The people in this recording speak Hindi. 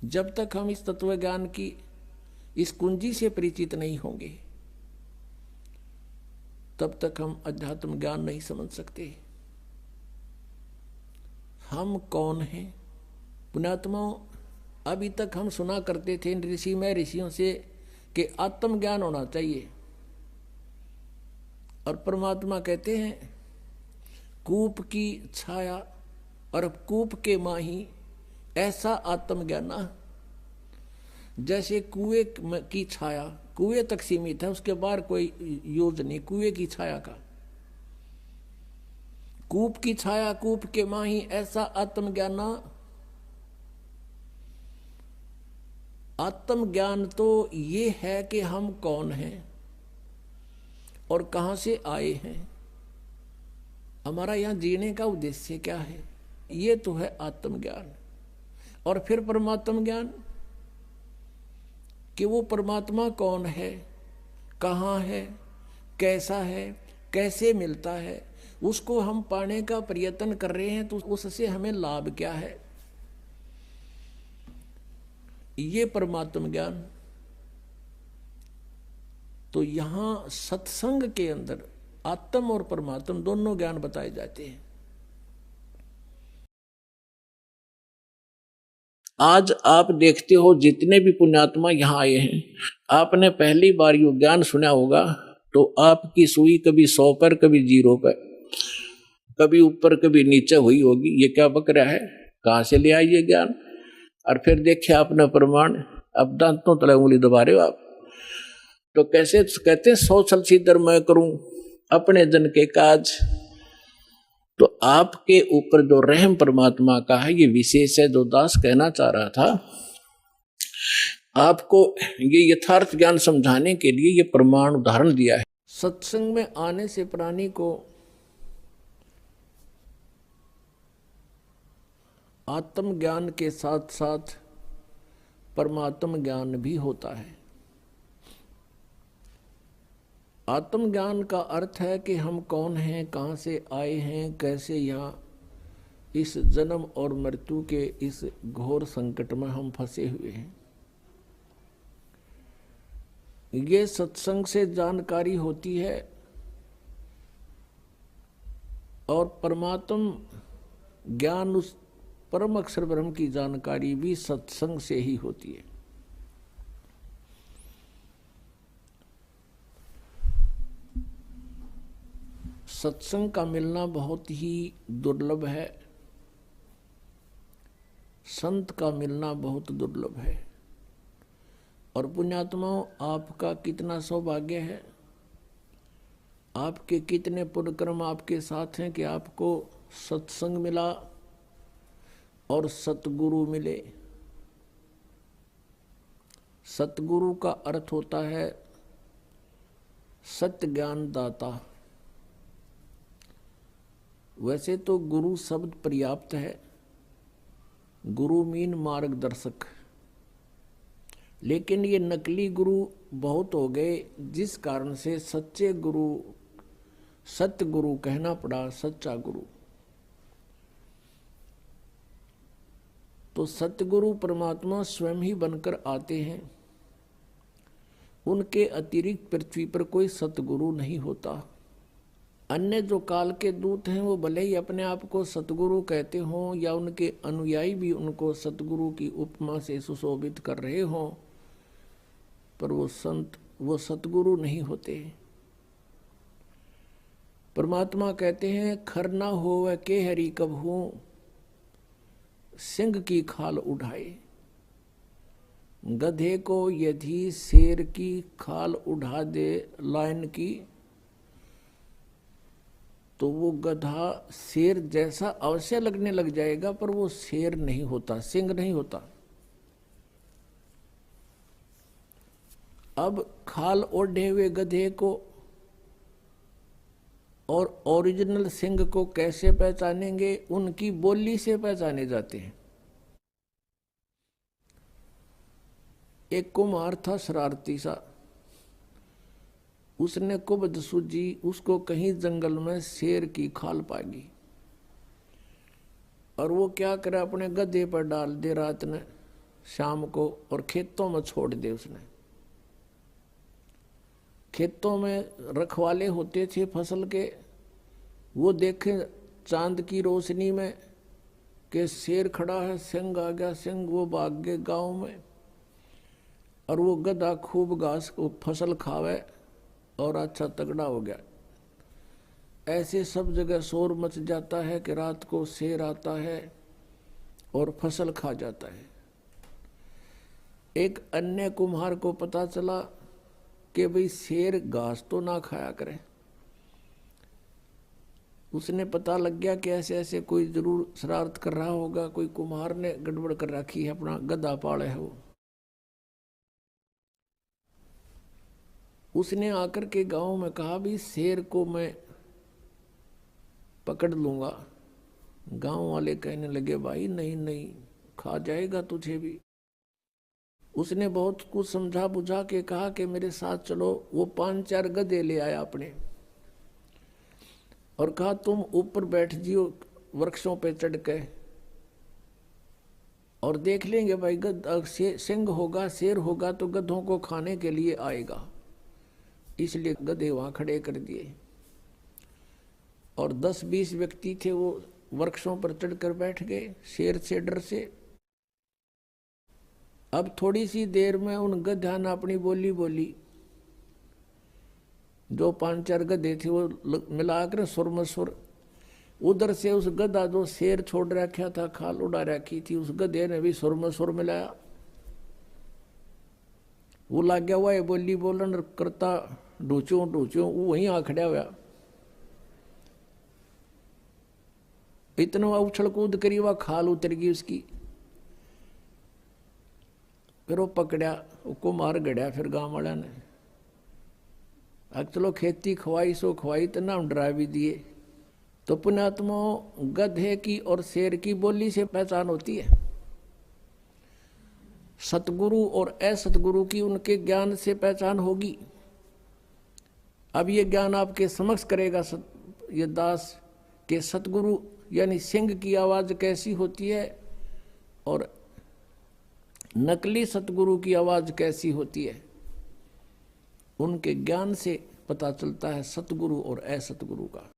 जब तक हम इस तत्व ज्ञान की इस कुंजी से परिचित नहीं होंगे तब तक हम अध्यात्म ज्ञान नहीं समझ सकते। हम कौन हैं? पुण्यात्माओं, अभी तक हम सुना करते थे ऋषि में ऋषियों से कि आत्मज्ञान होना चाहिए, और परमात्मा कहते हैं कूप की छाया और कूप के माही ऐसा आत्मज्ञान। जैसे कुएं की छाया कुएं तक सीमित है, उसके बाहर कोई यूज नहीं कुएं की छाया का। कूप की छाया कूप के माही ऐसा आत्मज्ञान। आत्मज्ञान तो ये है कि हम कौन हैं और कहां से आए हैं, हमारा यहां जीने का उद्देश्य क्या है, ये तो है आत्मज्ञान। और फिर परमात्म ज्ञान कि वो परमात्मा कौन है, कहाँ है, कैसा है, कैसे मिलता है, उसको हम पाने का प्रयत्न कर रहे हैं तो उससे हमें लाभ क्या है, ये परमात्म ज्ञान। तो यहां सत्संग के अंदर आत्म और परमात्म दोनों ज्ञान बताए जाते हैं। आज आप देखते हो जितने भी पुण्यात्मा यहाँ आए हैं, आपने पहली बार यो ज्ञान सुना होगा तो आपकी सुई कभी 100 पर कभी 0 पर, कभी ऊपर कभी नीचे हुई होगी। ये क्या बक रहा है, कहाँ से ले आइए ज्ञान। और फिर देखिए आपने प्रमाण, अब दांतों तले उंगली दबा रहे हो आप। तो कैसे कहते हैं 100 छल सीधर मैं करूं अपने जन के काज। तो आपके ऊपर जो रहम परमात्मा का है ये विशेष है। जो दास कहना चाह रहा था, आपको ये यथार्थ ज्ञान समझाने के लिए ये प्रमाण उदाहरण दिया है। सत्संग में आने से प्राणी को आत्म ज्ञान के साथ साथ परमात्म ज्ञान भी होता है। आत्मज्ञान का अर्थ है कि हम कौन हैं, कहाँ से आए हैं, कैसे यहाँ इस जन्म और मृत्यु के इस घोर संकट में हम फंसे हुए हैं। ये सत्संग से जानकारी होती है और परमात्म ज्ञान उस परम अक्षर ब्रह्म की जानकारी भी सत्संग से ही होती है। सत्संग का मिलना बहुत ही दुर्लभ है, संत का मिलना बहुत दुर्लभ है। और पुण्यात्माओं, आपका कितना सौभाग्य है, आपके कितने पुण्यकर्म आपके साथ हैं कि आपको सत्संग मिला और सतगुरु मिले। सतगुरु का अर्थ होता है सत्य ज्ञान दाता। वैसे तो गुरु शब्द पर्याप्त है, गुरु मीन मार्गदर्शक, लेकिन ये नकली गुरु बहुत हो गए, जिस कारण से सच्चे गुरु सत्य गुरु कहना पड़ा, सच्चा गुरु। तो सतगुरु परमात्मा स्वयं ही बनकर आते हैं, उनके अतिरिक्त पृथ्वी पर कोई सतगुरु नहीं होता। अन्य जो काल के दूत हैं वो भले ही अपने आप को सतगुरु कहते हों या उनके अनुयायी भी उनको सतगुरु की उपमा से सुशोभित कर रहे हों, पर वो संत, वो सतगुरु नहीं होते। परमात्मा कहते हैं खर ना होवे के हरि कबहू सिंह की खाल उठाए। गधे को यदि शेर की खाल उठा दे लायन की, तो वो गधा शेर जैसा अवश्य लगने लग जाएगा, पर वो शेर नहीं होता, सिंह नहीं होता। अब खाल ओढ़े हुए गधे को और ओरिजिनल सिंह को कैसे पहचानेंगे? उनकी बोली से पहचाने जाते हैं। एक कुम्हार था शरारती सा, उसने कुबद सूझी, उसको कहीं जंगल में शेर की खाल पागी और वो क्या करे, अपने गधे पर डाल दे रात में शाम को और खेतों में छोड़ दे उसने। खेतों में रखवाले होते थे फसल के, वो देखे चांद की रोशनी में कि शेर खड़ा है, सिंह आ गया, सिंह, वो भाग गए गांव में। और वो गधा खूब घास को फसल खावे और अच्छा तगड़ा हो गया। ऐसे सब जगह शोर मच जाता है कि रात को शेर आता है और फसल खा जाता है। एक अन्य कुम्हार को पता चला कि भाई शेर घास तो ना खाया करे। उसने पता लग गया कि ऐसे ऐसे कोई जरूर शरारत कर रहा होगा, कोई कुम्हार ने गड़बड़ कर रखी है, अपना गधा पाले है वो। उसने आकर के गांव में कहा भी शेर को मैं पकड़ लूंगा। गांव वाले कहने लगे भाई नहीं नहीं, खा जाएगा तुझे भी। उसने बहुत कुछ समझा बुझा के कहा कि मेरे साथ चलो। वो 5-4 गधे ले आया अपने और कहा तुम ऊपर बैठ जियो वृक्षों पे चढ़ के और देख लेंगे भाई सिंह होगा, शेर होगा तो गधों को खाने के लिए आएगा। इसलिए गधे वहां खड़े कर दिए और 10-20 व्यक्ति थे, वो वृक्षों पर चढ़कर बैठ गए शेर से डर से। अब थोड़ी सी देर में उन गधा ने अपनी बोली बोली। जो 5-4 गधे थे वो मिलाकर सुर में सुर। उधर से उस गधा जो शेर छोड़ रखा था, खाल उड़ा रखी थी, उस गधे ने भी सुर में सुर मिलाया। वो लग गया हुआ है बोली बोलन करता, ढूंचू ढूंचू, वो वहीं आ खड़ा हुआ। इतना उछल कूद करी, वह खाल उतर गई उसकी। फिर वो पकड़ा, उसको मार गड़िया। फिर गांव वाला ने अब चलो खेती खवाई सो खवाई, तो नाम डरा भी दिए। तो पुण्यात्मा गधे की और शेर की बोली से पहचान होती है, सतगुरु और असतगुरु की उनके ज्ञान से पहचान होगी। अब ये ज्ञान आपके समक्ष करेगा ये दास के सतगुरु यानी सिंह की आवाज कैसी होती है और नकली सतगुरु की आवाज कैसी होती है। उनके ज्ञान से पता चलता है सतगुरु और असतगुरु का।